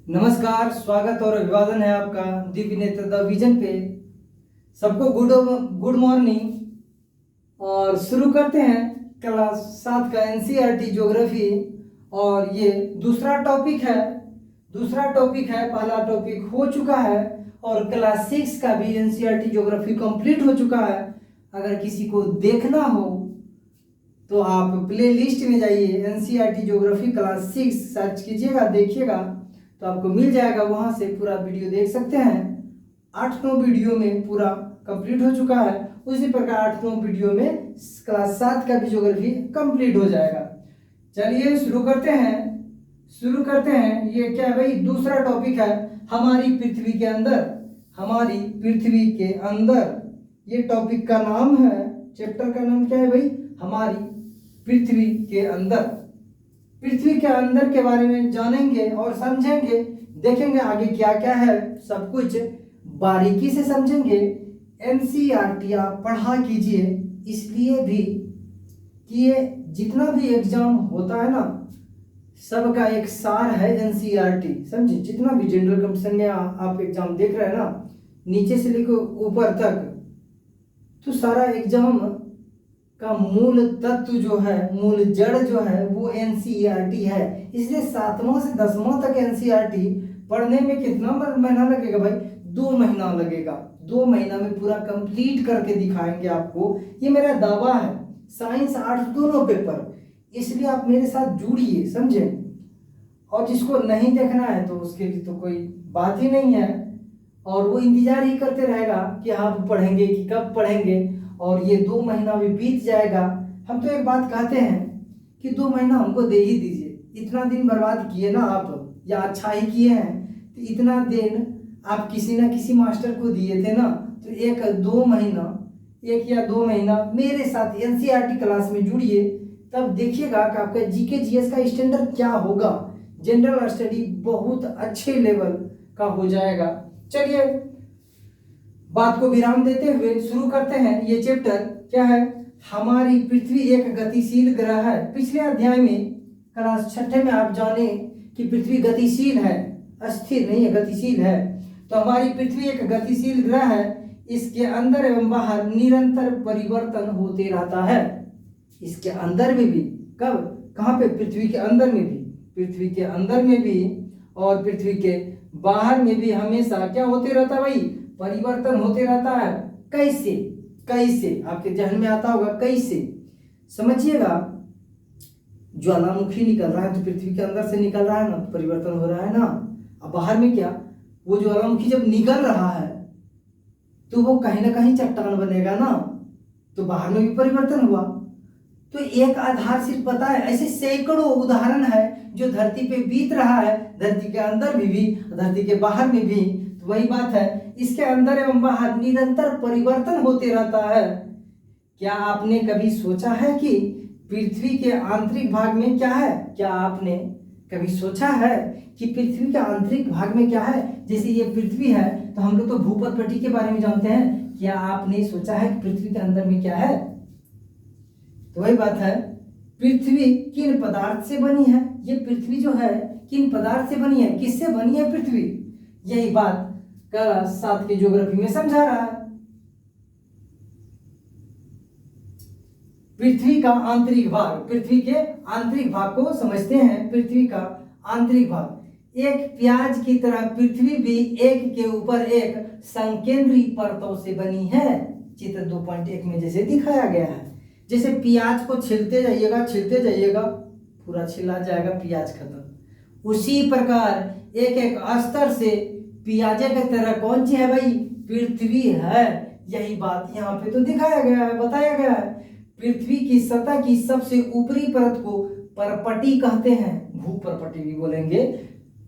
नमस्कार, स्वागत और अभिवादन है आपका दिव्य नेत्र द विजन पे। सबको गुड मॉर्निंग। और शुरू करते हैं क्लास 7 का एनसीईआरटी ज्योग्राफी। और ये दूसरा टॉपिक है। पहला टॉपिक हो चुका है और क्लास 6 का भी एनसीईआरटी ज्योग्राफी कंप्लीट हो चुका है। अगर किसी को देखना हो तो आप प्ले लिस्ट में जाइए, एनसीईआरटी ज्योग्राफी क्लास 6 सर्च कीजिएगा, देखिएगा तो आपको मिल जाएगा। वहां से पूरा वीडियो देख सकते हैं। 8-9 वीडियो में पूरा कंप्लीट हो चुका है। उसी प्रकार 8-9 वीडियो में क्लास 7 का भी ज्योग्राफी कंप्लीट हो जाएगा। चलिए शुरू करते हैं। ये क्या है भाई? दूसरा टॉपिक है हमारी पृथ्वी के अंदर। ये टॉपिक का नाम है, चैप्टर का नाम क्या है भाई? हमारी पृथ्वी के अंदर। पृथ्वी के अंदर के बारे में जानेंगे और समझेंगे, देखेंगे आगे क्या क्या है, सब कुछ बारीकी से समझेंगे। एनसीईआरटी आप पढ़ा कीजिए, इसलिए भी कि ये जितना भी एग्जाम होता है ना, सबका एक सार है एनसीईआरटी। समझे? जितना भी जनरल कंपटीशन में आप एग्जाम देख रहे हैं ना, नीचे से लेकर ऊपर तक, तो सारा एग्जाम का मूल तत्व जो है, मूल जड़ जो है, वो एनसीईआरटी है। इसलिए 7वां से 10वां तक एनसीईआरटी पढ़ने में कितना महीना लगेगा भाई? 2 महीना लगेगा। 2 महीना में पूरा कंप्लीट करके दिखाएंगे आपको, ये मेरा दावा है। साइंस आर्ट्स दोनों पेपर, इसलिए आप मेरे साथ जुड़िए, समझे? और जिसको नहीं देखना है तो उसके लिए तो कोई बात ही नहीं है, और वो इंतजार ही करते रहेगा कि आप पढ़ेंगे कि कब पढ़ेंगे, और ये 2 महीना भी बीत जाएगा। हम तो एक बात कहते हैं कि 2 महीना हमको दे ही दीजिए। इतना दिन बर्बाद किए ना आप, या अच्छा ही किए हैं, तो इतना दिन आप किसी ना किसी मास्टर को दिए थे ना, तो 1 या 2 महीना मेरे साथ एनसीईआरटी क्लास में जुड़िए, तब देखिएगा कि आपका जीके जीएस का स्टैंडर्ड क्या होगा। जनरल स्टडी बहुत अच्छे लेवल का हो जाएगा। चलिए बात को विराम देते हुए शुरू करते हैं। ये चैप्टर क्या है? हमारी पृथ्वी एक गतिशील ग्रह है। पिछले अध्याय में क्लास 6 में आप जाने कि पृथ्वी गतिशील है, अस्थिर नहीं है, गतिशील है। तो हमारी पृथ्वी एक गतिशील ग्रह है। इसके अंदर एवं बाहर निरंतर परिवर्तन होते रहता है। इसके अंदर में भी, कब, कहाँ पे? पृथ्वी के अंदर में भी, और पृथ्वी के बाहर में भी हमेशा क्या होते रहता है भाई? परिवर्तन होते रहता है। कैसे आपके जहन में आता होगा, कैसे? समझिएगा, ज्वालामुखी निकल रहा है तो पृथ्वी के अंदर से निकल रहा है ना, परिवर्तन हो रहा है ना। अब बाहर में क्या? वो ज्वालामुखी जब निकल रहा है तो वो कहीं ना कहीं चट्टान बनेगा ना, तो बाहर में भी परिवर्तन हुआ। तो एक आधार सिर्फ पता है, ऐसे सैकड़ों उदाहरण है जो धरती पे बीत रहा है, धरती के अंदर भी, धरती के बाहर में भी। तो वही बात है, इसके अंदर एवं बाहर निरंतर परिवर्तन होते रहता है। क्या आपने कभी सोचा है कि पृथ्वी के आंतरिक भाग में क्या है? क्या आपने कभी सोचा है कि पृथ्वी के आंतरिक भाग में क्या है? जैसे ये पृथ्वी है तो हम लोग तो भूपटपटी के बारे में जानते हैं। क्या आपने सोचा है कि पृथ्वी के अंदर में क्या है? तो वही बात है, पृथ्वी किन पदार्थ से बनी है? ये पृथ्वी जो है किन पदार्थ से बनी है, किससे बनी है पृथ्वी? यही बात क्लास 7 की ज्योग्राफी में समझा रहा है। पृथ्वी का आंतरिक भाग, पृथ्वी के आंतरिक भाग को समझते हैं। पृथ्वी का आंतरिक भाग, एक प्याज की तरह पृथ्वी भी एक के ऊपर एक संकेंद्री परतों से बनी है। चित्र 2.1 में जैसे दिखाया गया है। जैसे प्याज को छीलते जाइएगा, पूरा छिला जाएगा, प्याज खत्म। उसी प्रकार एक एक स्तर से प्याजे की तरह कौन सी है भाई? पृथ्वी है। यही बात यहाँ पे तो दिखाया गया है, बताया गया है। पृथ्वी की सतह की सबसे ऊपरी परत को परपटी कहते हैं, भूपरपटी भी बोलेंगे।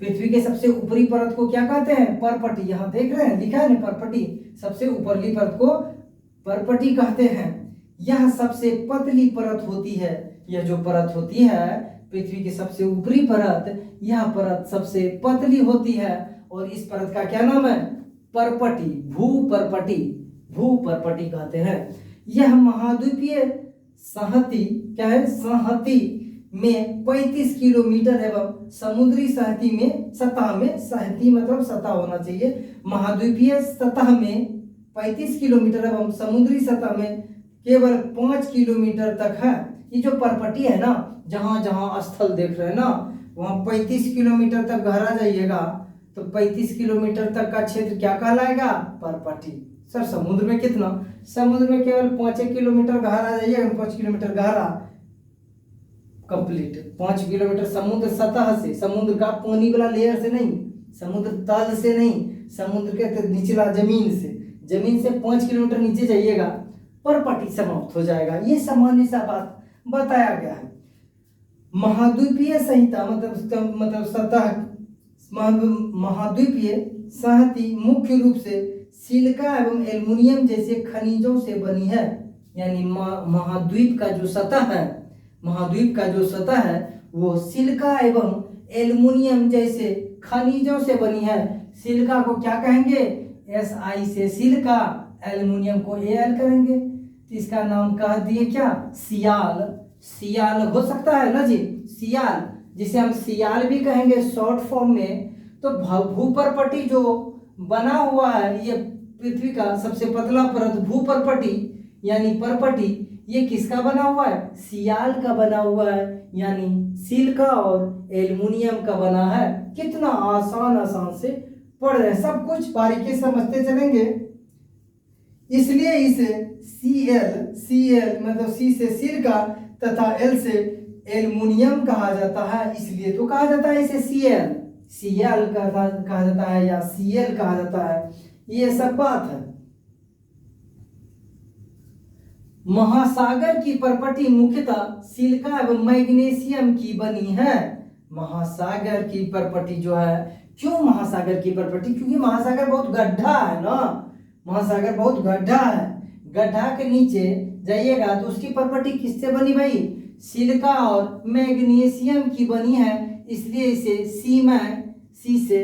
पृथ्वी के सबसे ऊपरी परत को क्या कहते हैं? परपटी। यहाँ देख रहे हैं, लिखा है ना परपटी। सबसे ऊपरली परत को परपटी कहते हैं। यह सबसे पतली परत होती है। यह जो परत होती है पृथ्वी की सबसे ऊपरी परत, यह परत सबसे पतली होती है और इस परत का क्या नाम है? परपटी, भूपरपटी कहते हैं। यह महाद्वीपीय संहति क्या है? संहति में 35 किलोमीटर एवं समुद्री सतह में सहती मतलब सतह होना चाहिए, महाद्वीपीय सतह में 35 किलोमीटर एवं समुद्री सतह में केवल 5 किलोमीटर तक है। ये जो परपटी है ना, जहां जहां स्थल देख रहे हैं ना, वहां 35 किलोमीटर तक गहरा जाइएगा तो 35 किलोमीटर तक का क्षेत्र क्या कहलाएगा? परपटी। सर समुद्र में कितना? समुद्र में केवल 5 किलोमीटर गहरा जाइएगा, 5 किलोमीटर गहरा कंप्लीट। 5 किलोमीटर समुद्र सतह से, समुद्र का पानी वाला लेयर से नहीं, समुद्र तल से नहीं, समुद्र के निचला जमीन से 5 किलोमीटर नीचे जाइएगा, परपटी समाप्त हो जाएगा। ये सामान्य सा बात बताया गया है। महाद्वीपीय संहिता मतलब सतह, महाद्वीपीय संहति मुख्य रूप से सिलिका एवं एल्युमिनियम जैसे खनिजों से बनी है। यानी महाद्वीप का जो सतह है वो सिलिका एवं एल्युमिनियम जैसे खनिजों से बनी है। सिलिका को क्या कहेंगे? Si से सिलिका, एल्युमिनियम को Al करेंगे, तो इसका नाम कह दिए क्या? सियाल हो सकता है ना जी, सियाल, जिसे हम सियाल भी कहेंगे शॉर्ट फॉर्म में। तो भूपर्पटी जो बना हुआ है, ये पृथ्वी का सबसे पतला परत भूपर्पटी यानी परपटी, ये किसका बना हुआ है? सियाल का बना हुआ है, यानी सिलिका और एल्युमिनियम का बना है। कितना आसान से पढ़ रहे हैं, सब कुछ बारीकी समझते चलेंगे। इसलिए इसे Cl मतलब C से सिलिका तथा L से एल्युमिनियम कहा जाता है। इसलिए तो कहा जाता है इसे Cl कहा जाता है या Cl कहा जाता है। ये सब बात है। महासागर की परपटी मुख्यतः सिलिका एवं मैग्नीशियम की बनी है। महासागर की परपटी जो है, क्यों महासागर की परपटी? क्योंकि महासागर बहुत गड्ढा है ना, महासागर बहुत गड्ढा है। गड्ढा के नीचे जाइएगा तो उसकी परपटी किससे बनी भाई? सिलिका और मैग्नीशियम की बनी है। इसलिए इसे C से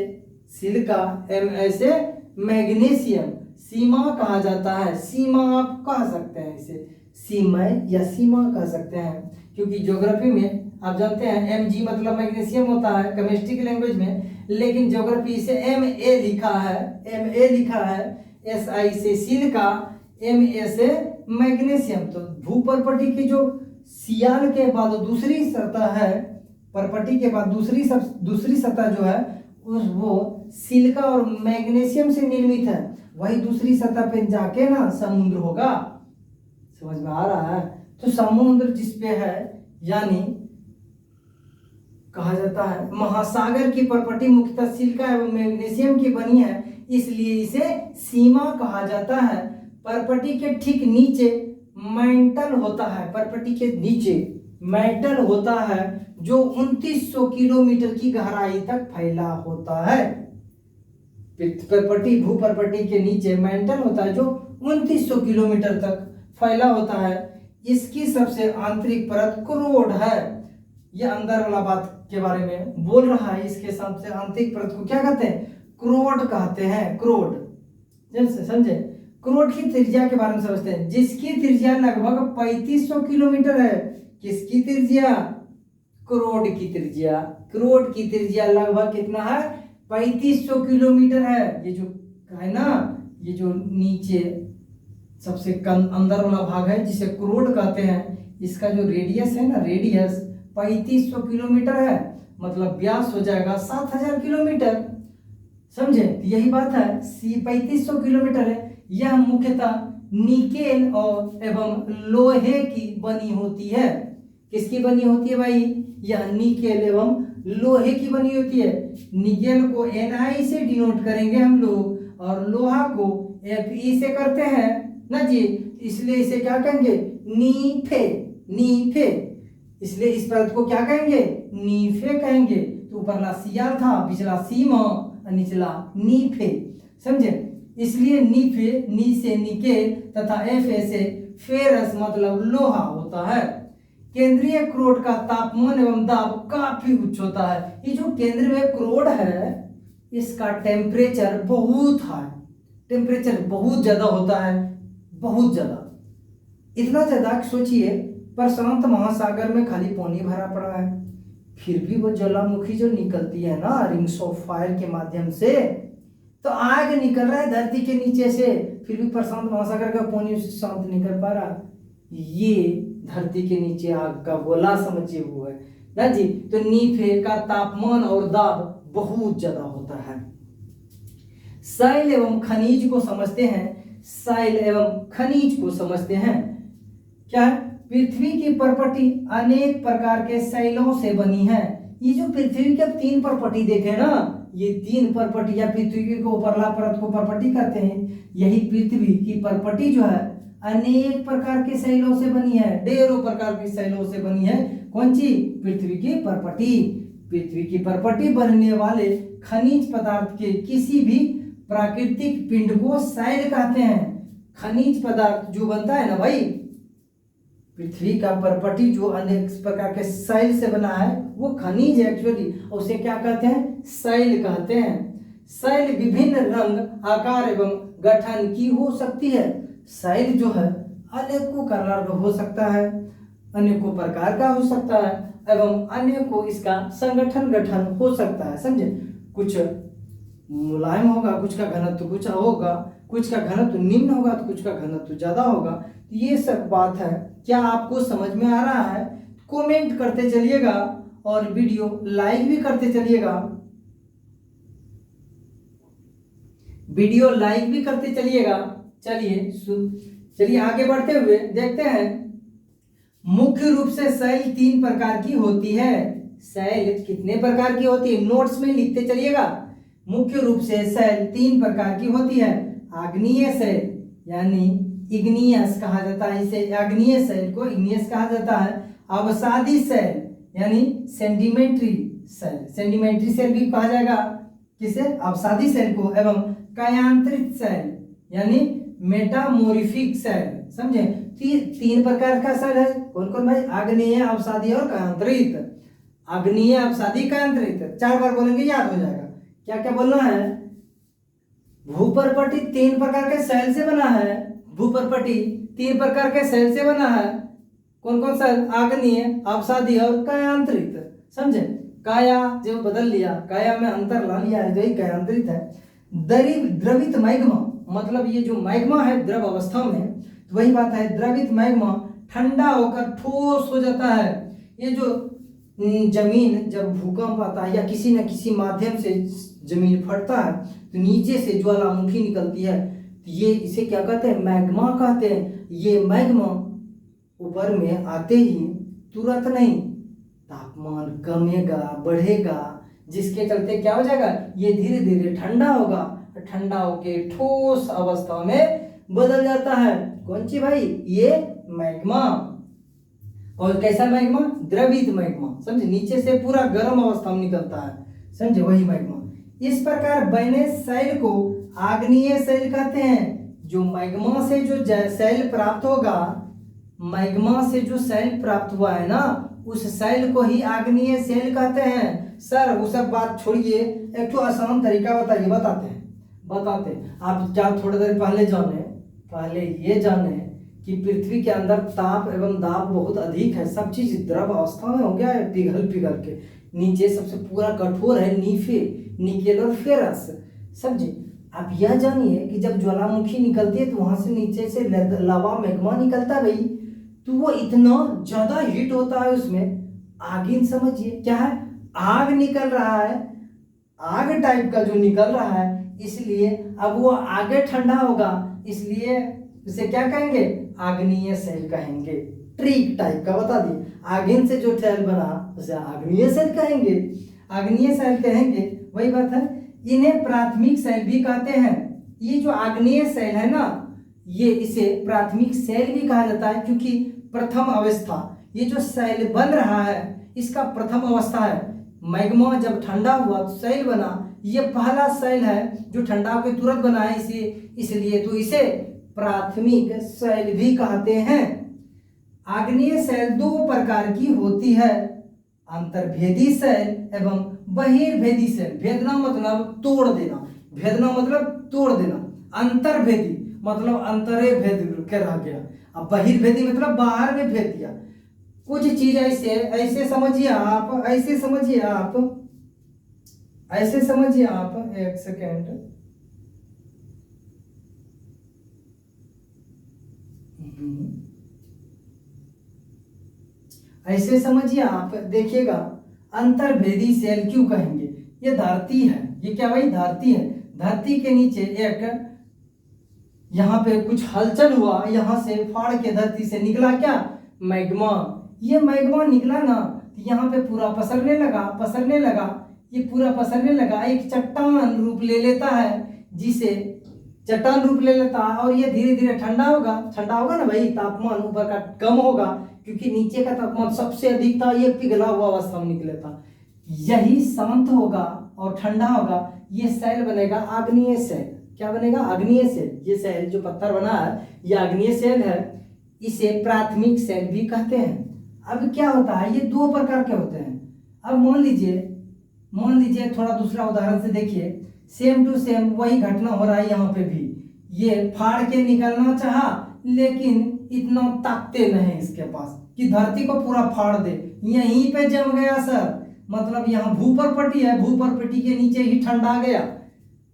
सिलिका, Ma से मैग्नीशियम, सीमा कहा जाता है। सीमा आप कह सकते हैं, इसे सीमा या सीमा कह सकते हैं, क्योंकि ज्योग्राफी में आप जानते हैं Mg मतलब मैग्नीशियम होता है केमिस्ट्री की लैंग्वेज में, लेकिन ज्योग्राफी से Ma लिखा है। Si से सिलिका, Ma से मैग्नीशियम। तो भूपर्पटी की जो सियाल के बाद दूसरी सतह है, परपटी के बाद दूसरी सतह जो है वो सिलिका और मैग्नीशियम से निर्मित है। वही दूसरी सतह पे जाके ना समुद्र होगा। समझ में आ रहा है? तो समुद्र जिसपे है, यानी कहा जाता है महासागर की परपटी मुख्यतः सिलिका एवं मैग्नीशियम की बनी है, इसलिए इसे सीमा कहा जाता है। परपटी के ठीक नीचे मैंटल होता है, परपटी के नीचे मैंटल होता है जो 2900 किलोमीटर की गहराई तक फैला होता है। भूपर्पटी के नीचे मैंटल होता है जो 2900 किलोमीटर तक फैला होता है। इसकी सबसे आंतरिक परत क्रोड है। यह अंदर वाला बात के बारे में बोल रहा है। इसके सबसे आंतरिक परत को क्या कहते हैं? क्रोड कहते हैं। क्रोड समझे? क्रोड की त्रिज्या के बारे में समझते हैं, जिसकी त्रिज्या लगभग 3500 किलोमीटर है। किसकी त्रिज्या? क्रोड की त्रिज्या। क्रोड की त्रिज्या लगभग कितना है? 3500 किलोमीटर है। ये जो है ना, ये जो नीचे सबसे अंदर वाला भाग है जिसे क्रोड कहते हैं, इसका जो रेडियस है ना, रेडियस 3500 किलोमीटर है, मतलब व्यास हो जाएगा 7000 किलोमीटर। समझे? यही बात है, 3500 किलोमीटर है। यह मुख्यतः निकेल और एवं लोहे की बनी होती है। किसकी बनी होती है भाई? यह निकेल एवं लोहे की बनी होती है। निकेल को Ni से डिनोट करेंगे हम लोग, और लोहा को Fe से करते हैं ना जी, इसलिए इसे क्या कहेंगे? नीफे। इसलिए इस परत को क्या कहेंगे? नीफे कहेंगे। तो ऊपरला सियाल था, पिछला सीमा और निचला नीफे। समझे? इसलिए नीफे, नी से निकेल तथा Fe से फेरस मतलब लोहा होता है। केंद्रीय क्रोड का तापमान एवं दाब काफी उच्च होता है। ये जो केंद्र में क्रोड है, इसका टेम्परेचर बहुत हाई, टेम्परेचर बहुत ज्यादा होता है, बहुत ज्यादा। इतना ज्यादा सोचिए प्रशांत महासागर में खाली पानी भरा पड़ा है, फिर भी वो ज्वालामुखी जो निकलती है ना रिंग्स ऑफ फायर के माध्यम से, तो आग निकल रहा है धरती के नीचे से, फिर भी प्रशांत महासागर का पानी उससे शांत निकल पा रहा। ये धरती के नीचे आग का गोला समझिए वो है ना जी। तो नीचे का तापमान और दाब बहुत ज्यादा होता है। शैल एवं खनिज को समझते हैं, शैल एवं खनिज को समझते हैं। क्या है? पृथ्वी की परपटी अनेक प्रकार के शैलों से बनी है। ये जो पृथ्वी के तीन परपटी देखे ना, ये तीन परपटी या पृथ्वी को उपरला परत को परपटी कहते हैं। यही पृथ्वी की परपटी जो है अनेक प्रकार के शैलों से बनी है, ढेरों प्रकार की शैलों से बनी है। कौन सी? पृथ्वी की परपटी। पृथ्वी की परपटी बनने वाले खनिज पदार्थ के किसी भी प्राकृतिक पिंड को शैल कहते हैं। खनिज पदार्थ जो बनता है ना भाई, पृथ्वी का परपटी जो अनेक प्रकार के शैल से बना है वो खनिज है एक्चुअली, और उसे क्या कहते हैं? शैल कहते हैं। शैल विभिन्न रंग, आकार एवं गठन की हो सकती है। शैल जो है अनेकों कलर का हो सकता है, अनेकों प्रकार का हो सकता है, एवं अनेकों इसका संगठन गठन हो सकता है। समझे? कुछ मुलायम होगा, कुछ का घनत्व कुछ होगा, कुछ का घनत्व निम्न होगा तो कुछ का घनत्व ज्यादा होगा। ये सब बात है। क्या आपको समझ में आ रहा है? कमेंट करते चलिएगा और वीडियो लाइक भी करते चलिएगा, वीडियो लाइक भी करते चलिएगा। चलिए आगे बढ़ते हुए देखते हैं। मुख्य रूप से शैल तीन प्रकार की होती है। शैल कितने प्रकार की होती है? नोट्स में लिखते चलिएगा। मुख्य रूप से शैल तीन प्रकार की होती है। आग्नेय शैल यानी इग्नियस कहा जाता है इसे, आग्नेय शैल को इग्नियस कहा जाता है। अवसादी शैल यानी सेंडिमेंट्री शैल, सेंडिमेंट्री शैल भी कहा जाएगा किसे? अवसादी शैल को। एवं कायांतरित शैल यानी मेटामोरिफिक शैल। समझे? तीन प्रकार का शैल है। कौन कौन भाई? आग्नेय, अवसादी और कायांतरित। आग्नेय, अवसादी, कायांतरित 4 बार बोलेंगे याद हो जाएगा। क्या क्या बोलना है? भूपर्पटी 3 प्रकार के शैल से बना है। भूपर्पटी 3 प्रकार के शैल से बना है। कौन कौन शैल? आग्नेय, अवसादी और कायांतरित। समझे? काया जो बदल लिया, काया में अंतर ला लिया है, जो कायांतरित है। द्रवित मैग्मा मतलब ये जो मैग्मा है द्रव अवस्था में, तो वही बात है। द्रवित मैग्मा ठंडा होकर ठोस हो जाता है। ये जो जमीन जब भूकंप आता है या किसी न किसी माध्यम से जमीन फटता है तो नीचे से ज्वालामुखी निकलती है, तो ये इसे क्या कहते हैं? मैग्मा कहते हैं। ये मैग्मा ऊपर में आते ही तुरंत नहीं, तापमान कमेगा, बढ़ेगा, जिसके चलते क्या हो जाएगा? ये धीरे धीरे ठंडा होगा, ठंडा होके ठोस अवस्था में बदल जाता है। कौन सी भाई? ये मैग्मा। और कैसा मैग्मा? द्रवित मैग्मा। समझे? नीचे से पूरा गर्म अवस्था में निकलता है। समझे? वही मैग्मा। इस प्रकार बने शैल को आग्नेय शैल कहते हैं। जो मैग्मा से जो शैल प्राप्त होगा, मैग्मा से जो शैल प्राप्त हुआ है ना, उस शैल को ही आग्नेय शैल कहते हैं। सर वो सब बात छोड़िए, एक तो आसान तरीका बताइए। बताते हैं। आप क्या थोड़ी देर पहले ये जाने कि पृथ्वी के अंदर ताप एवं दाब बहुत अधिक है। सब चीज द्रव अवस्था में हो गया है, पिघल के। नीचे सबसे पूरा कठोर है निकेल और फेरस। समझे? आप यह जानिए कि जब ज्वालामुखी निकलती है तो वहां से नीचे से लावा मैग्मा निकलता है भाई, तो वो इतना ज्यादा हीट होता है उसमें। आगिन समझिए क्या है? आग निकल रहा है, आग टाइप का जो निकल रहा है, इसलिए अब वो आगे ठंडा होगा, इसलिए उसे क्या कहेंगे? आग्नेय शैल कहेंगे। ट्रिक टाइप का बता दिए। आगिन से जो शैल बना उसे आग्नेय शैल कहेंगे। आग्नेय शैल कहेंगे, वही बात है। इन्हें प्राथमिक शैल भी कहते हैं। ये जो आग्नेय शैल है ना, ये इसे प्राथमिक शैल भी कहा जाता है, क्योंकि प्रथम अवस्था, ये जो शैल बन रहा है इसका प्रथम अवस्था है। मैग्मा जब ठंडा हुआ तो शैल बना, ये पहला शैल है जो ठंडा होकर तुरंत बना है, इसलिए तो इसे प्राथमिक शैल भी कहते हैं। आग्नेय शैल 2 प्रकार की होती है, अंतर्भेदी शैल एवं बहिर्भेदी शैल। भेदना मतलब तोड़ देना, भेदना मतलब तोड़ देना। अंतर्भेदी मतलब अंतरे भेद के रह गया, अब बहिर्भेदी मतलब बाहर में भेद दिया। कुछ चीज ऐसे ऐसे समझिए आप, ऐसे समझिए आप, ऐसे समझिए आप, एक सेकेंड। ऐसे समझिए आप, देखिएगा अंतर्भेदी सेल क्यों कहेंगे। ये धरती है, ये क्या भाई, धरती है। धरती के नीचे एक यहाँ पे कुछ हलचल हुआ, यहाँ से फाड़ के धरती से निकला क्या, मैग्मा। ये मैग्मा निकला ना, तो यहाँ पे पूरा पसरने लगा, पसरने लगा, ये पूरा पसरने लगा, एक चट्टान रूप ले लेता है, जिसे चट्टान रूप ले लेता है, और ये धीरे धीरे ठंडा होगा, ठंडा होगा ना भाई, तापमान ऊपर का कम होगा, क्योंकि नीचे का तापमान सबसे अधिक था, ये पिघला हुआ अवस्था में निकला था। यही शांत होगा और ठंडा होगा, ये सेल बनेगा आग्नेय सेल। क्या बनेगा, आग्नेय सेल। ये सेल जो पत्थर बना है ये आग्नेय सेल है, इसे प्राथमिक सेल भी कहते हैं। अब क्या होता है, ये दो प्रकार के होते हैं। अब मान लीजिए थोड़ा दूसरा उदाहरण से देखिए, सेम टू सेम वही घटना हो रहा है यहाँ पे भी। ये फाड़ के निकलना चाहा, लेकिन इतना ताकते नहीं इसके पास कि धरती को पूरा फाड़ दे, यहीं पे जम गया सर। मतलब यहाँ भूपर पट्टी है, भूपर पट्टी के नीचे ही ठंडा गया,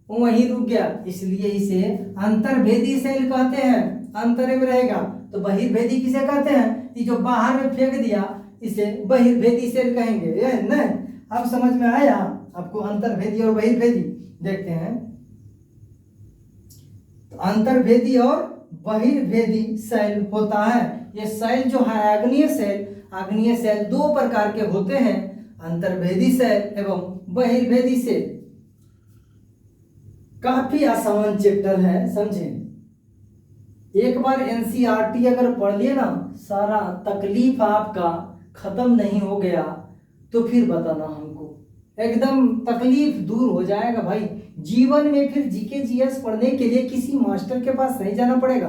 वहीं रुक गया, इसलिए इसे अंतर्भेदी सेल कहते हैं। अंतरे में रहेगा। तो बहिर्भेदी किसे कहते हैं, कि जो बाहर में फेंक दिया, इसे बहिर्भेदी सेल कहेंगे। नहीं, अब समझ में आया आपको अंतर्भेदी और बहिर्भेदी। देखते हैं, तो अंतर्भेदी और बहिर्भेदी सेल होता है। ये सेल जो है आग्नेय सेल दो प्रकार के होते हैं, अंतर्भेदी सेल एवं बहिर्भेदी सेल। काफी आसान चैप्टर है, समझे। एक बार एनसीईआरटी अगर पढ़ लिए ना, सारा तकलीफ आपका खत्म नहीं हो गया तो फिर बताना हमको, एकदम तकलीफ दूर हो जाएगा भाई। जीवन में फिर जीके जीएस पढ़ने के लिए किसी मास्टर के पास नहीं जाना पड़ेगा।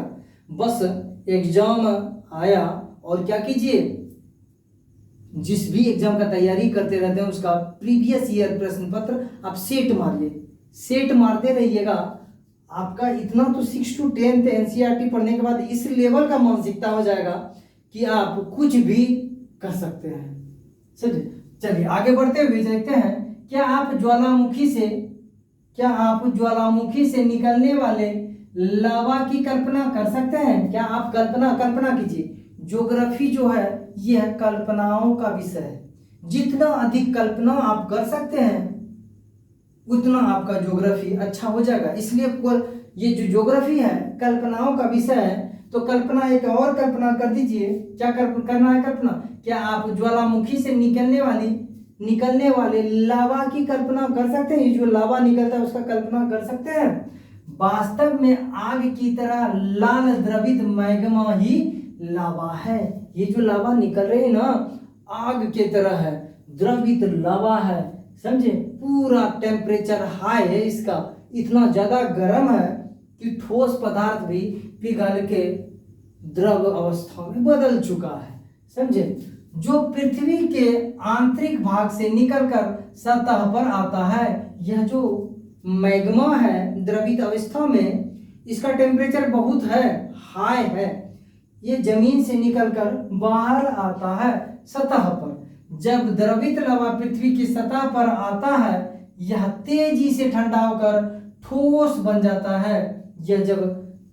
बस एग्जाम आया और क्या कीजिए, जिस भी एग्जाम का तैयारी करते रहते हैं उसका प्रीवियस ईयर प्रश्न पत्र आप सेट मारिए, सेट मारते रहिएगा। आपका इतना तो 6 to 10 एनसीईआरटी पढ़ने के बाद इस लेवल का मानसिकता हो जाएगा कि आप कुछ भी कर सकते हैं। समझे। चलिए आगे बढ़ते हुए देखते हैं, क्या आप ज्वालामुखी से निकलने वाले लावा की कल्पना कर सकते हैं। क्या आप कल्पना कीजिए। ज्योग्राफी जो है यह कल्पनाओं का विषय है। जितना अधिक कल्पना आप कर सकते हैं उतना आपका ज्योग्राफी अच्छा हो जाएगा। इसलिए ये जो ज्योग्राफी है कल्पनाओं का विषय है, तो कल्पना एक और कल्पना कर दीजिए। क्या करना है कल्पना, क्या आप ज्वालामुखी से निकलने वाले लावा की कल्पना कर सकते हैं। ये जो लावा निकलता है उसका कल्पना कर सकते हैं। वास्तव में आग की तरह लाल द्रवित मैग्मा ही लावा है। ये जो लावा निकल रही है ना, आग की तरह है, द्रवित लावा है, समझे। पूरा टेम्परेचर हाई है इसका, इतना ज्यादा गर्म है कि ठोस पदार्थ भी पिघल के द्रव अवस्था में बदल चुका है, समझे। जो पृथ्वी के आंतरिक भाग से निकलकर सतह पर आता है, यह जो मैग्मा है द्रवित अवस्था में, इसका टेम्परेचर बहुत है, हाई है। ये जमीन से निकलकर बाहर आता है सतह पर। जब द्रवित लावा पृथ्वी की सतह पर आता है, यह तेजी से ठंडा होकर ठोस बन जाता है। यह जब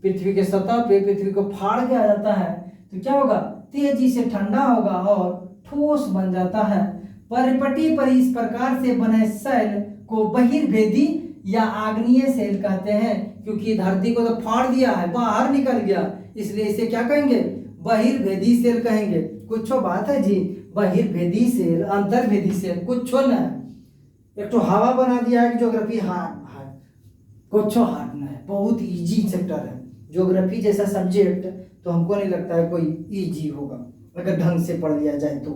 पृथ्वी के सतह पे पृथ्वी को फाड़ के आ जाता है तो क्या होगा, तेजी से ठंडा होगा और ठोस बन जाता है। परिपटी पर इस प्रकार से बने सेल को बहिर्भेदी या आग्नेय सेल कहते हैं, क्योंकि धरती को तो फाड़ दिया है, बाहर निकल गया, इसलिए इसे क्या कहेंगे, बहिर्भेदी सेल कहेंगे। कुछ बात है जी, बहिर्भेदी सेल अंतर्भेदी सेल कुछ न है। एक तो हवा बना दिया है कि ज्योग्राफी हार्ड है, कुछ हार्ड न है, बहुत इजी चैप्टर है। ज्योग्राफी जैसा सब्जेक्ट तो हमको नहीं लगता है कोई इजी होगा अगर ढंग से पढ़ लिया जाए तो।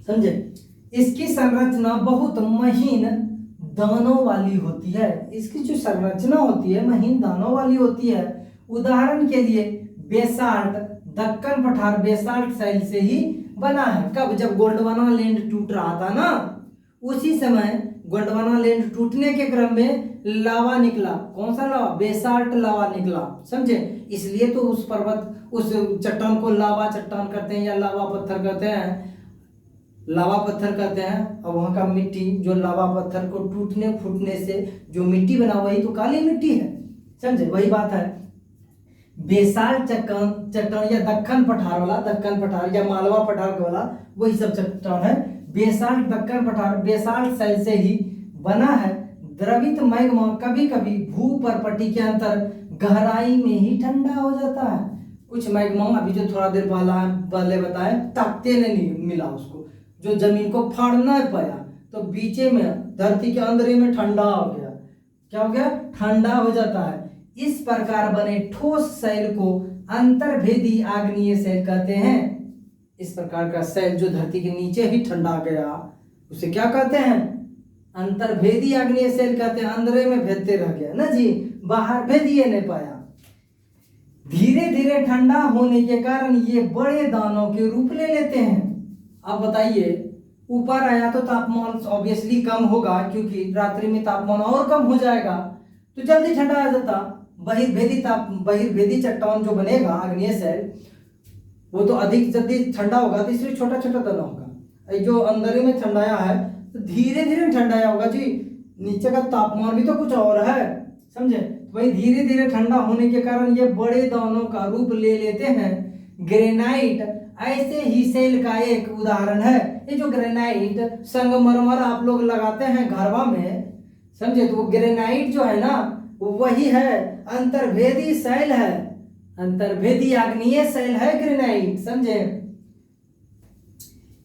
समझे। इसकी संरचना बहुत महीन दानों वाली होती है। इसकी जो संरचना होती है महीन दानों वाली होती है। उदाहरण के लिए बेसाल्ट, दक्कन पठार बेसाल्ट सेल से ही बना है। कब, जब गोंडवाना लैंड टूट रहा था ना, उसी समय गोंडवाना लैंड टूटने के क्रम में लावा निकला। कौन सा लावा? बेसाल्ट लावा निकला, समझे। इसलिए तो उस पर्वत, उस चट्टान को लावा चट्टान कहते हैं या लावा पत्थर कहते हैं, लावा पत्थर कहते हैं। और वहाँ का मिट्टी जो लावा पत्थर को टूटने फूटने से जो मिट्टी बना वही तो काली मिट्टी है, समझे। वही बात है, बेसाल्ट चट्टान या दक्कन पठार वाला, दक्कन पठार या मालवा पठार वाला वही सब चट्टान है। बेसाल्ट दक्कन पठार बेसाल्ट शैल से ही बना है। द्रवित मैग्मा कभी कभी भू परपटी के अंतर गहराई में ही ठंडा हो जाता है। कुछ मैग्मा अभी जो थोड़ा देर पहले बताए ताकते नहीं मिला उसको, जो जमीन को फाड़ ना पाया, तो बीचे में धरती के अंदर में ठंडा हो गया। क्या हो गया? ठंडा हो जाता है। इस प्रकार बने ठोस शैल को अंतर्भेदी आग्नेय शैल कहते हैं। इस प्रकार का शैल जो धरती के नीचे ही ठंडा गया उसे क्या कहते हैं? अंतर्भेदी आग्नेय शैल कहते हैं। अंदर में भेदते रह गया ना जी, बाहर भेद ही नहीं पाया। धीरे धीरे ठंडा होने के कारण ये बड़े दानों के रूप ले लेते हैं। अब बताइए, ऊपर आया तो तापमान ऑब्वियसली कम होगा, क्योंकि रात्रि में तापमान और कम हो जाएगा तो जल्दी ठंडा आ जाता। बहिर्भेदी चट्टान जो बनेगा आग्नेय शैल, वो तो अधिक जल्दी ठंडा होगा, तो इसलिए छोटा छोटा दाना होगा। जो अंदर में ठंडाया है तो धीरे धीरे ठंडाया होगा जी, नीचे का तापमान भी तो कुछ और है, समझे। वही धीरे धीरे ठंडा होने के कारण ये बड़े दानों का रूप ले लेते हैं। ग्रेनाइट ऐसे ही शैल का एक उदाहरण है। ये जो ग्रेनाइट संगमरमर आप लोग लगाते हैं घरवा में, समझे, तो वो ग्रेनाइट जो है ना वही है, अंतर्भेदी शैल है, अंतर्भेदी आग्नेय शैल है ग्रेनाइट, समझे।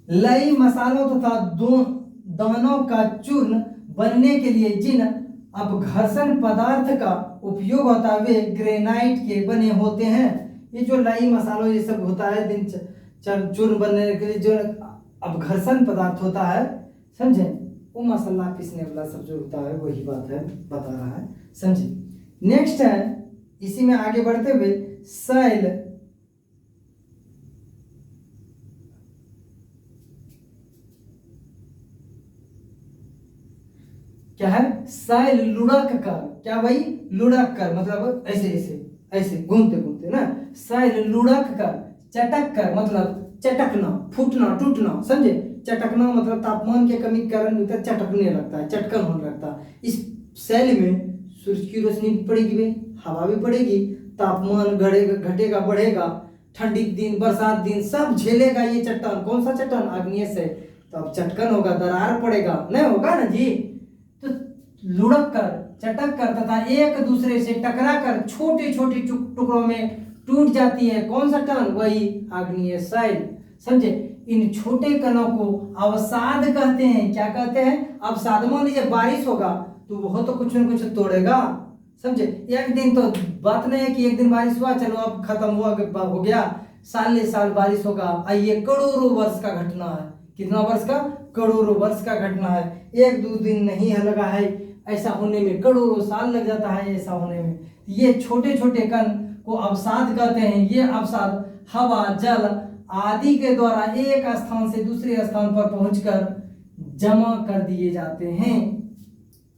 लई मसालों तथा दानों का चूर्ण बनने के लिए जिन अपघर्षण पदार्थ का उपयोग होता है वे ग्रेनाइट के बने होते हैं। ये जो लई मसालों ये सब होता है, चूर्ण बनने के लिए जो अपघर्षण पदार्थ होता है, समझे, वो मसाला पीसने वाला सब जो होता है वही बात है, बता रहा है, समझे। नेक्स्ट है, इसी में आगे बढ़ते हुए शैल क्या है? शैल लुढ़क कर, क्या भाई? लुढ़क कर मतलब ऐसे ऐसे ऐसे घूमते घूमते ना। शैल लुढ़क कर, चटक कर मतलब चटकना, फूटना, टूटना, समझे। चटकना मतलब तापमान के कमी के कारण चटकने लगता है, चटकन होने लगता है। इस शैल में सूरज की रोशनी भी पड़ेगी, भाई हवा भी पड़ेगी, तापमान घटेगा बढ़ेगा, ठंडी दिन बरसात दिन सब झेलेगा ये चट्टान। कौन सा चट्टान? आग्नेय शैल। तो अब चटकन होगा, दरार पड़ेगा, नहीं होगा ना जी। तो लुढ़क कर, चटक कर तथा एक दूसरे से टकरा कर छोटे छोटे टुकड़ों में टूट जाती है। कौन सा टन? वही आग्नेय शैल, समझे। इन छोटे कणों को अवसाद कहते हैं। क्या कहते हैं? अवसाद। मान लीजिए बारिश होगा तो वह तो कुछ न कुछ तोड़ेगा, समझे। एक दिन तो बात नहीं है कि एक दिन बारिश हुआ चलो अब खत्म हुआ हो गया, साल साल बारिश होगा। ये करोड़ों वर्ष का घटना है। कितना वर्ष का? करोड़ों वर्ष का घटना है। एक दो दिन नहीं है लगा है ऐसा होने में, करोड़ों साल लग जाता है ऐसा होने में। ये छोटे छोटे कण को अवसाद कहते हैं। ये अवसाद हवा, जल आदि के द्वारा एक स्थान से दूसरे स्थान पर पहुंचकर जमा कर दिए जाते हैं।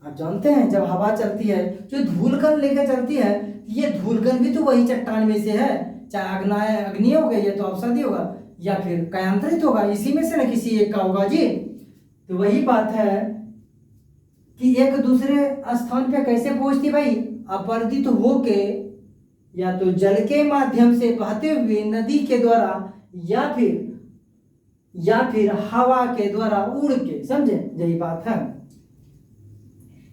आप जानते हैं जब हवा चलती है जो धूलकण लेकर चलती है, ये धूलकण भी तो वही चट्टान में से है। चाहे अग्नि हो गई है तो अवसादी होगा या फिर कायांतरित होगा, इसी में से ना किसी एक का होगा जी। तो वही बात है कि एक दूसरे स्थान पे कैसे पहुंचती भाई? अपरदित होके या तो जल के माध्यम से बहते हुए नदी के द्वारा या फिर हवा के द्वारा उड़ के, समझे, यही बात है।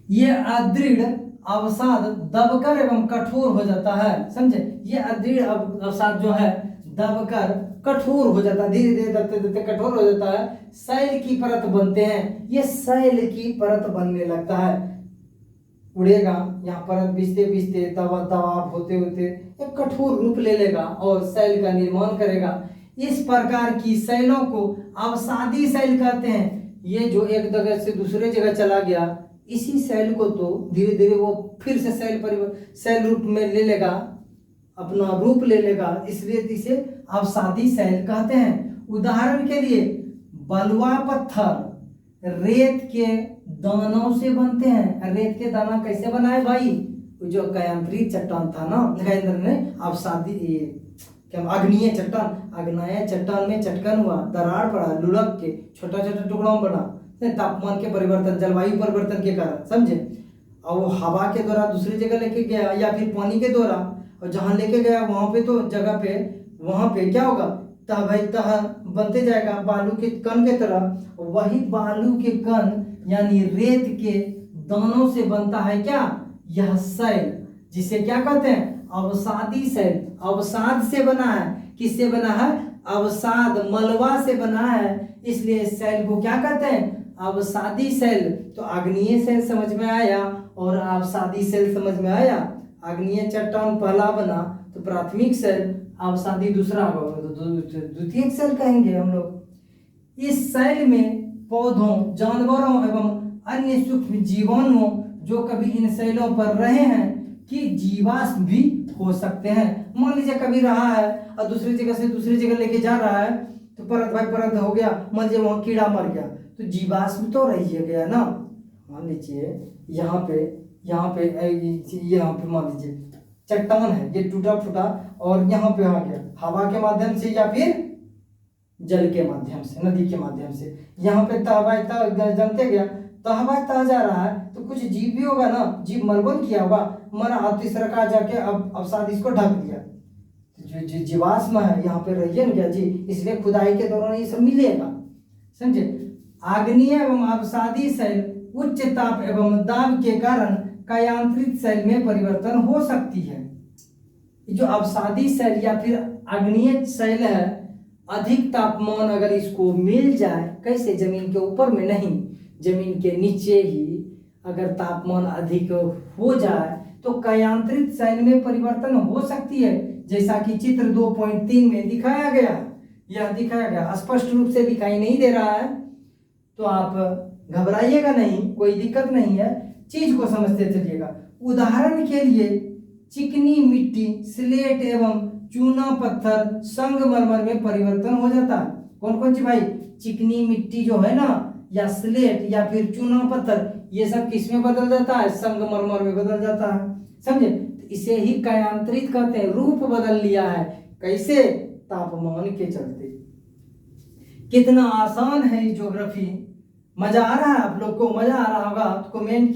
ये अदृढ़ अवसाद दबकर एवं कठोर हो जाता है, समझे। ये अदृढ़ अवसाद जो है दबकर कठोर हो जाता है, धीरे धीरे दबते दबते कठोर हो जाता है। शैल की परत बनते हैं, ये शैल की परत बनने लगता है, उड़ेगा, यहाँ परत बिछते बिछते दबाव होते होते एक कठोर रूप ले लेगा और शैल का निर्माण करेगा। इस प्रकार की शैलों को अवसादी शैल कहते हैं। ये जो एक जगह से दूसरे जगह चला गया, इसी शैल को तो धीरे धीरे वो फिर से शैल रूप में ले लेगा, अपना रूप ले लेगा, इसलिए इसे अवसादी शैल कहते हैं। उदाहरण के लिए बलुआ पत्थर, रेत के दानों से बनते हैं। रेत के दाना कैसे बनाए भाई? वो जो कायांतरित चट्टान था ना नरेंद्र ने अवसादी क्या आग्नेय चट्टान में चटकन हुआ, दरार पड़ा, लुढ़क के छोटा छोटा टुकड़ों में बना, तापमान के परिवर्तन, जलवायु परिवर्तन के कारण, समझे। और वो हवा के द्वारा दूसरी जगह लेके गया या फिर पानी के द्वारा, और जहाँ लेके गया वहाँ पे तो जगह पे वहाँ पे क्या होगा, तह भाई तह बनते जाएगा बालू के कण के तरह। वही बालू के कण यानी रेत के दानों से बनता है क्या, यह शैल, जिसे क्या कहते हैं, अवसादी शैल। अवसाद से बना है, किससे बना है, अवसाद, मलबा से बना है, इसलिए इस शैल को क्या कहते हैं, अवसादी शैल। तो आग्नेय शैल समझ में आया और अवसादी शैल समझ में आया। आग्नेय चट्टान पहला बना तो प्राथमिक शैल, अवसादी दूसरा होगा तो द्वितीयक शैल कहेंगे हम लोग। इस शैल में पौधों, जानवरों एवं अन्य सूक्ष्म जीवाणुओं जो कभी इन शैलों पर रहे हैं कि जीवाश्म भी हो सकते हैं। मान लीजिए कभी रहा है और दूसरी जगह से दूसरी जगह लेके जा रहा है तो परत भाई परत हो गया, मान लीजिए वहाँ कीड़ा मर गया तो जीवाश्म तो रही गया ना। मान लीजिए यहाँ पे मान लीजिए चट्टान है, ये टूटा फूटा और यहाँ पे आ गया हवा के माध्यम से या फिर जल के माध्यम से, नदी के माध्यम से, यहाँ पे जमते गया, तह जा रहा है तो कुछ जीव भी होगा ना, जीव मरबन किया होगा, मरा और तीसरा का जाके अब अवसाद इसको ढक दिया, जो जीवाश्म है यहाँ पे रहिए ना क्या जी, इसलिए खुदाई के दौरान ये सब मिलेगा, समझे। आग्नेय एवं अवसादी शैल उच्च ताप एवं दाब के कारण कायांतरित शैल में परिवर्तन हो सकती है। जो अवसादी शैल या फिर आग्नेय शैल है, अधिक तापमान अगर इसको मिल जाए, कैसे, जमीन के ऊपर में नहीं, जमीन के नीचे ही अगर तापमान अधिक हो जाए तो कायांतरित शैल में परिवर्तन हो सकती है, जैसा कि चित्र 2.3 में दिखाया गया। यह दिखाया गया, स्पष्ट रूप से दिखाई नहीं दे रहा है तो आप घबराइएगा नहीं, कोई दिक्कत नहीं है, चीज को समझते चलिएगा। उदाहरण के लिए चिकनी मिट्टी, स्लेट एवं चूना पत्थर, संगमरमर में परिवर्तन हो जाता है। कौन कौन सी भाई, चिकनी मिट्टी जो है ना, या स्लेट या फिर चूना पत्थर, ये सब किस में बदल जाता है, संगमरमर में बदल जाता है, समझे। तो इसे ही कायांतरित कहते हैं, रूप बदल लिया है, कैसे, तापमान के चलते। कितना आसान है ये ज्योग्राफी, मजा आ रहा है आप लोग को, मजा आ रहा होगा तो कमेंट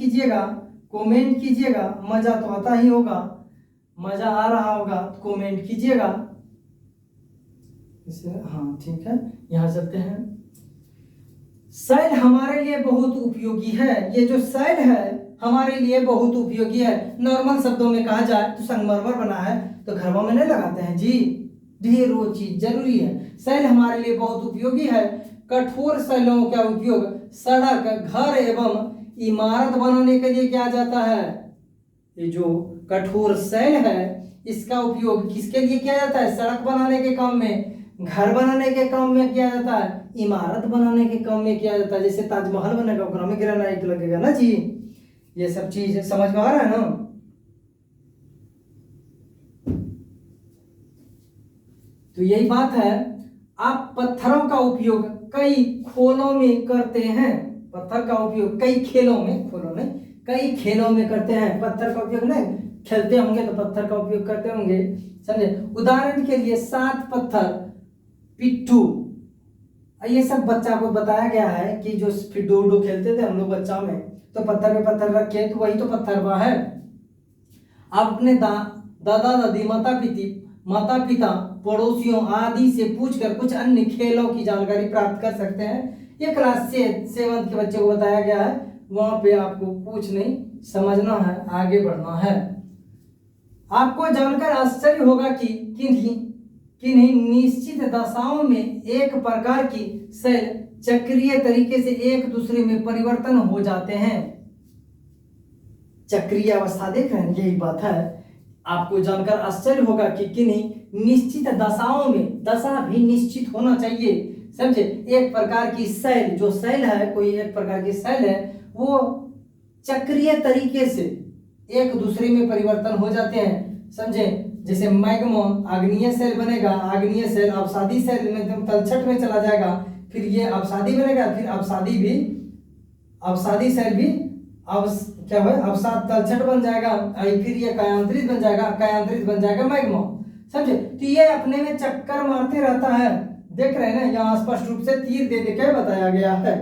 कीजिएगा, मजा तो आता ही होगा, मजा आ रहा होगा तो कमेंट कीजिएगा। इसे हाँ ठीक है, यहाँ चलते हैं। शैल हमारे लिए बहुत उपयोगी है। ये जो शैल है हमारे लिए बहुत उपयोगी है। नॉर्मल शब्दों में कहा जाए तो संगमरमर बना है तो घरों में नहीं लगाते हैं जी, ढेरों चीज जरूरी है। शैल हमारे लिए बहुत उपयोगी है। कठोर शैलों का उपयोग सड़क, घर एवं इमारत बनाने के लिए किया जाता है। ये जो कठोर शैल है इसका उपयोग किसके लिए किया जाता है, सड़क बनाने के काम में, घर बनाने के काम में किया जाता है, इमारत बनाने के काम में किया जाता है। जैसे ताजमहल बनेगा उसमें में ग्रेनाइट लगेगा ना जी, ये सब चीज समझ में आ रहा है ना। तो यही बात है। आप पत्थरों का उपयोग कई खोलों में करते हैं, पत्थर का उपयोग कई खेलों में, कई खेलों में करते हैं। पत्थर का उपयोग नहीं, खेलते होंगे तो पत्थर का उपयोग करते होंगे, समझे। उदाहरण के लिए 7 पत्थर, पिट्ठू, ये सब बच्चा को बताया गया है कि जो फिडोडो खेलते थे हम लोग बच्चा में, तो पत्थर पे पत्थर रखे तो वही तो पत्थर हुआ है। आप अपने दादा दादी, माता पिता, पड़ोसियों आदि से पूछकर कुछ अन्य खेलों की जानकारी प्राप्त कर सकते हैं। ये क्लास 7 के बच्चे को बताया गया है, वहां पे आपको कुछ नहीं समझना है, आगे बढ़ना है। आपको जानकर आश्चर्य होगा कि किन्हीं निश्चित दशाओं में एक प्रकार की शैल चक्रीय तरीके से एक दूसरे में परिवर्तन हो जाते हैं। चक्रीय अवस्था देख रहे हैं, यही बात है। आपको जानकर आश्चर्य होगा कि किन्हीं निश्चित दशाओं में, दशा भी निश्चित होना चाहिए, समझे। एक प्रकार की शैल, जो शैल है, कोई एक प्रकार की शैल है, वो चक्रीय तरीके से एक दूसरे में परिवर्तन हो जाते हैं, समझे। जैसे मैग्मा आग्नेय शैल बनेगा, आग्नेय शैल अवसादी शैल में एकदम तलछट में चला जाएगा, फिर ये अवसादी बनेगा, फिर अवसादी भी अवसादी सेल भी क्या है, अवसाद तलछट बन जाएगा, फिर ये कायांतरित बन जाएगा, कायांतरित बन जाएगा मैग्मा। समझे? तो ये अपने में चक्कर मारते रहता है। देख रहे हैं ना, यहाँ स्पष्ट रूप से तीर दे के बताया गया है।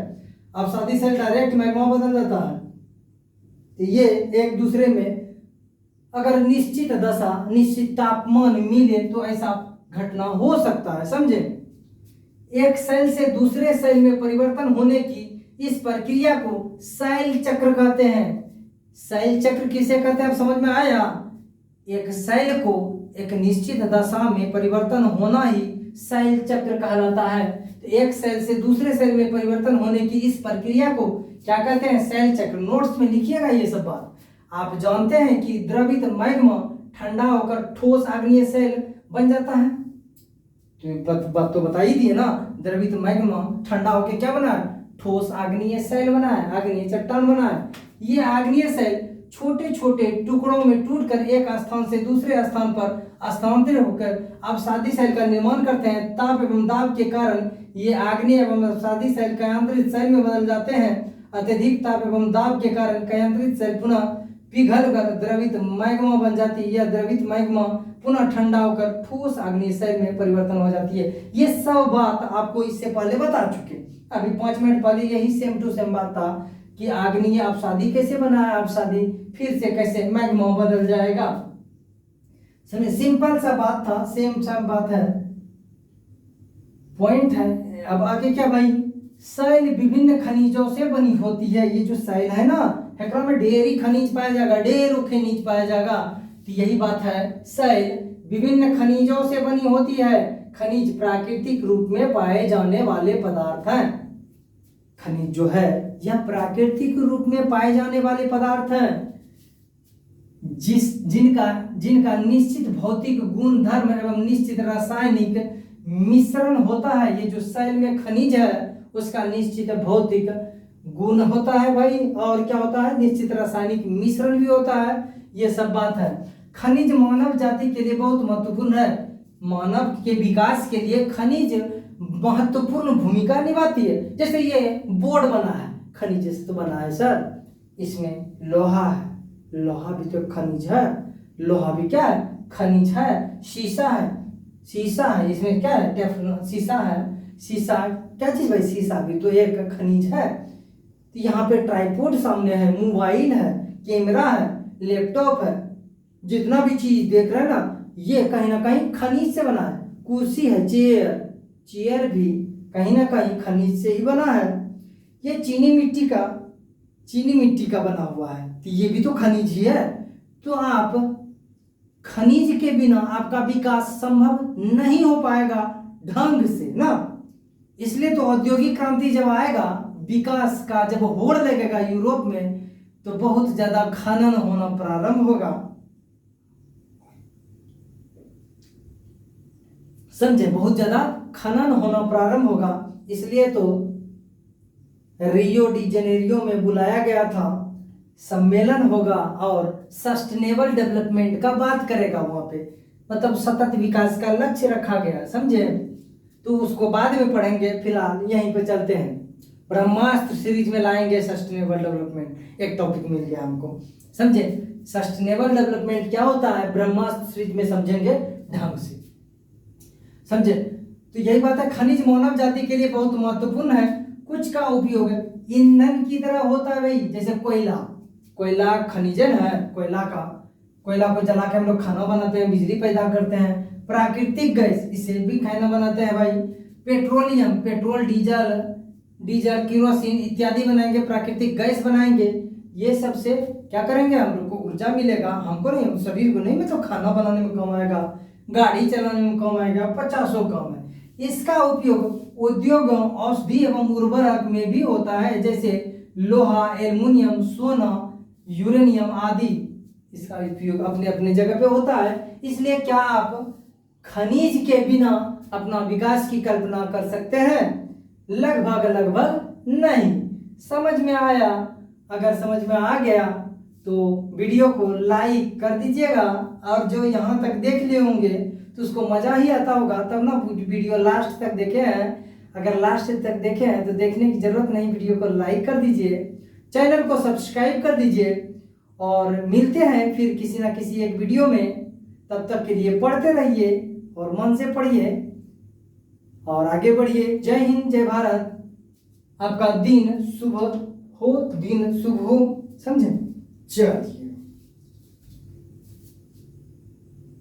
अवसादी सेल डायरेक्ट मैग्मा बदल जाता है। तो ये एक दूसरे में अगर निश्चित दशा, निश्चित तापमान मिले तो ऐसा घटना हो सकता है। समझे? एक सेल से दूसरे सेल में परिवर्तन होने की इस प्रक्रिया को सेल चक्र कहते हैं। सेल चक्र किसे कहते हैं, अब समझ में आया? एक सेल को एक निश्चित दशा में परिवर्तन होना ही सेल चक्र कहलाता है। तो एक सेल से दूसरे सेल में परिवर्तन होने की इस प्रक्रिया को क्या कहते हैं? सेल चक्र। नोट्स में लिखिएगा ये सब बात। आप जानते हैं कि द्रवित मैग्मा ठंडा होकर ठोस आग्नेय सेल बन जाता है। तो बात तो बता ही दी है ना, द्रवित मैग्मा ठंडा होकर क्या बना है? ठोस आग्नेय सेल बना है, आग्नेय चट्टान बना है। ये आग्नेय सेल छोटे छोटे टुकड़ों में टूटकर एक स्थान से दूसरे स्थान पर स्थानांतरित होकर अवसादी सेल का निर्माण करते हैं। ताप एवं दाब के कारण ये आग्नेय एवं अवसादी सेल कायांतरित सेल में बदल जाते हैं। अत्यधिक ताप एवं दाब के कारण कायांतरित सेल पुनः पिघलकर द्रवित मैग्मा बन जाती है। यह द्रवित मैग्मा पुनः ठंडा होकर ठोस आग्नेय सेल में परिवर्तन हो जाती है। ये सब बात आपको इससे पहले बता चुके। अभी 5 मिनट पहले यही सेम टू सेम बात था कि आग्नेय अवसादी कैसे बना है, अवसादी फिर से कैसे मैग्मा बदल जाएगा। समझे? सिंपल सा बात था, सेम बात है, पॉइंट है। अब आगे क्या भाई? सेल विभिन्न खनिजों से बनी होती है। ये जो सेल है ना, एकरा में ढेरी खनिज पाया जाएगा, ढेरों खनिज पाया जाएगा। तो यही बात है, सेल विभिन्न खनिजों से बनी होती है। खनिज प्राकृतिक रूप में पाए जाने वाले पदार्थ हैं। खनिज जो है यह प्राकृतिक रूप में पाए जाने वाले पदार्थ हैं, जिनका निश्चित भौतिक गुण धर्म एवं निश्चित रासायनिक मिश्रण होता है। ये जो सेल में खनिज है उसका निश्चित भौतिक गुण होता है भाई, और क्या होता है? निश्चित रासायनिक मिश्रण भी होता है। ये सब बात है। खनिज मानव जाति के लिए बहुत महत्वपूर्ण है। मानव के विकास के लिए खनिज महत्वपूर्ण भूमिका निभाती है। जैसे ये बोर्ड बना है, खनिज से तो बना है सर। इसमें लोहा है, लोहा भी तो खनिज है। लोहा भी क्या है? खनिज है। शीशा है, शीशा है, इसमें क्या है? शीशा है। शीशा क्या चीज भाई? शीशा भी तो एक खनिज है। तो यहाँ पे ट्राइपॉड सामने है, मोबाइल है, कैमरा है, लैपटॉप है, जितना भी चीज देख रहे हैं ना, ये कहीं ना कहीं खनिज से बना है। कुर्सी है, चेयर, चेयर भी कहीं ना कहीं खनिज से ही बना है। ये चीनी मिट्टी का बना हुआ है, तो ये भी तो खनिज ही है। तो आप खनिज के बिना आपका विकास संभव नहीं हो पाएगा ढंग से ना। इसलिए तो औद्योगिक क्रांति जब आएगा, विकास का जब होड़ लगेगा यूरोप में, तो बहुत ज्यादा खनन होना प्रारंभ होगा। समझे? बहुत ज्यादा खनन होना प्रारंभ होगा। इसलिए तो रियो डी जेनेरियो में बुलाया गया था, सम्मेलन होगा और सस्टेनेबल डेवलपमेंट का बात करेगा वहां पे। मतलब सतत विकास का लक्ष्य रखा गया। समझे? तो उसको बाद में पढ़ेंगे, फिलहाल यहीं पे चलते हैं। ब्रह्मास्त्र सीरीज में लाएंगे सस्टेनेबल डेवलपमेंट, एक टॉपिक मिल गया हमको। समझे? सस्टेनेबल डेवलपमेंट क्या होता है ब्रह्मास्त्र सीरीज में समझेंगे ढंग से। समझे? तो यही बात है, खनिज मानव जाति के लिए बहुत महत्वपूर्ण है। कुछ का उपयोग ईंधन की तरह होता है भाई। जैसे कोयला खनिजन है। कोयला को जला के हम लोग खाना बनाते हैं, बिजली पैदा करते हैं। प्राकृतिक गैस, इसे भी खाना बनाते हैं भाई। पेट्रोलियम, पेट्रोल, डीजल, केरोसिन इत्यादि बनाएंगे, प्राकृतिक गैस बनाएंगे। ये सबसे क्या करेंगे? हम लोग को ऊर्जा मिलेगा। हमको नहीं, शरीर को नहीं, मतलब खाना बनाने में काम आएगा, गाड़ी चलाने में काम आएगा, 50 काम है। इसका उपयोग उद्योग, औषधि एवं उर्वरक में भी होता है। जैसे लोहा, एल्युमिनियम, सोना, यूरेनियम आदि। इसका उपयोग अपने अपने जगह पे होता है। इसलिए क्या आप खनिज के बिना अपना विकास की कल्पना कर सकते हैं? लगभग नहीं। समझ में आया? अगर समझ में आ गया तो वीडियो को लाइक कर दीजिएगा, और जो यहाँ तक देख लिए होंगे तो उसको मजा ही आता होगा, तब ना वीडियो लास्ट तक देखे हैं। अगर लास्ट तक देखे हैं तो देखने की जरूरत नहीं, वीडियो को लाइक कर दीजिए। चैनल को सब्सक्राइब कर दीजिए और मिलते हैं फिर किसी ना किसी एक वीडियो में। तब तक के लिए पढ़ते रहिए और मन से पढ़िए और आगे बढ़िए। जय हिंद, जय भारत। आपका दिन शुभ हो, दिन शुभ हो, समझे। चलिए।